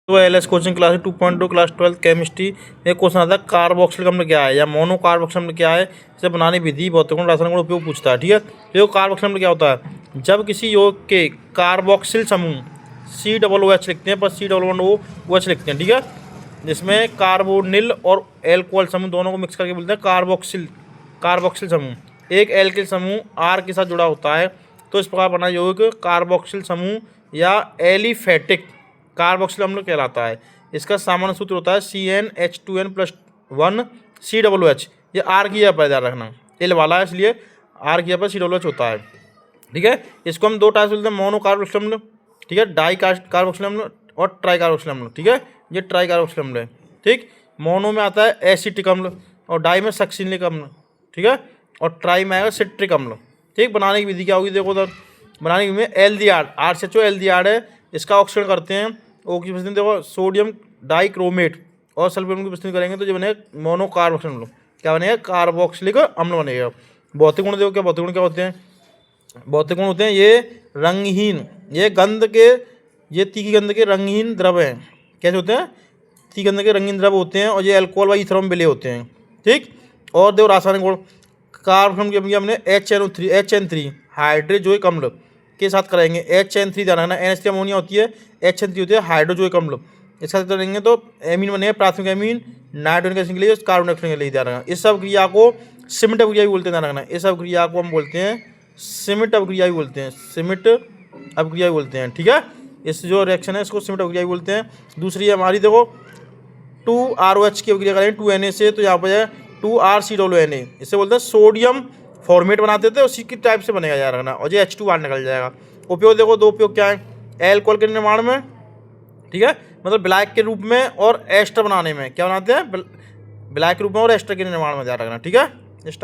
तो LS coaching class 2.2 class 12 chemistry में question आता है कार्बोक्सिलिक अम्ल क्या है या मोनो कार्बोक्सिलिक अम्ल क्या है, इसे बनाने विधि भौतिक रासायनिक गुण उपयोग पूछता है। ठीक है, देखो कार्बोक्सिलिक अम्ल क्या होता है, जब किसी यौगिक के कार्बोक्सिल समूह COOH लिखते हैं पर COOH लिखते हैं। ठीक है, जिसमें कार्बोनिल और एल्कोहल समूह दोनों को मिक्स करके बोलते हैं कार्बोक्सिल समूह। एक एल्किल समूह R के साथ जुड़ा होता है तो इस प्रकार बना यौगिक कार्बोक्सिल समूह या एलिफेटिक कार्बोक्सिल अम्ल कहलाता है। इसका सामान्य सूत्र होता है CnH2n+1 COOH। ये R की जगह पर ध्यान रखना, एल वाला है इसलिए R की जगह पर COOH होता है। ठीक है, इसको हम दो टाइप से बोलते हैं, मोनो कार्बोक्सिल अम्ल, ठीक है, डाई कार्बोक्सिल अम्ल और ट्राई कार्बोक्सिल अम्ल। ठीक है, ये ट्राई कार्बोक्सिल अम्ल है। ठीक, मोनो में आता है एसिटिक अम्ल और डाई में सक्सिनिक अम्ल। ठीक है, और ट्राई में आएगा सिट्रिक अम्ल। ठीक, बनाने की विधि क्या होगी, देखो उधर बनाने की विधि में एल्डिहाइड RCHO एल्डिहाइड है, इसका ऑक्सीकरण करते हैं ओ की उपस्थिति, देखो सोडियम डाइक्रोमेट और सल्फर की उपस्थिति करेंगे तो जो बनेगा मोनो कार्बोक्सिल अम्ल। क्या बनेगा, कार्बोक्सिलिक अम्ल बनेगा। भौतिक गुण देखो, क्या भौतिक गुण क्या होते हैं, भौतिक गुण होते हैं ये रंगहीन, ये गंध के, ये तीखी गंध के रंगहीन द्रव हैं। कैसे होते हैं, तीखी गंध के रंगीन द्रव होते हैं और ये अल्कोहल व ईथर में मिले होते हैं। ठीक, और देखो रासायनिक गुण, कार्बन हमने HN3 हाइड्रोजोइक अम्ल के साथ कराएंगे, HN3 ध्यान रखना, NH3 अमोनिया होती है, HN3 होती है हाइड्रोजोइक अम्ल, इसके साथ करेंगे तो एमीन बनेगा, प्राथमिक एमीन नाइट्रोजनिक एसिड के लिए, कार्बन डाइऑक्साइड के लिए ध्यान रखना। इस सब क्रिया को सिमिट अभिक्रिया भी बोलते हैं, ध्यान रखना, इस सब क्रिया को हम बोलते हैं सिमिट अभिक्रिया भी बोलते हैं, सिमिट अभिक्रिया भी बोलते हैं। ठीक है, इस जो रिएक्शन है इसको सिमिट अभिक्रिया भी बोलते हैं। दूसरी हमारी देखो 2ROH की अभिक्रिया करेंगे 2Na से, तो यहाँ पर है 2RCOONA, इससे बोलते हैं सोडियम फॉर्मेट बनाते थे, उसी की टाइप से बनेगा याद रखना, और ये H2 बाहर निकल जाएगा। उपयोग देखो, दो उपयोग क्या है, एल्कोहल के निर्माण में, ठीक है, मतलब ब्लैक के रूप में, और एस्टर बनाने में, क्या बनाते हैं, ब्लैक के रूप में और एस्टर के निर्माण में ध्यान रखना। ठीक है।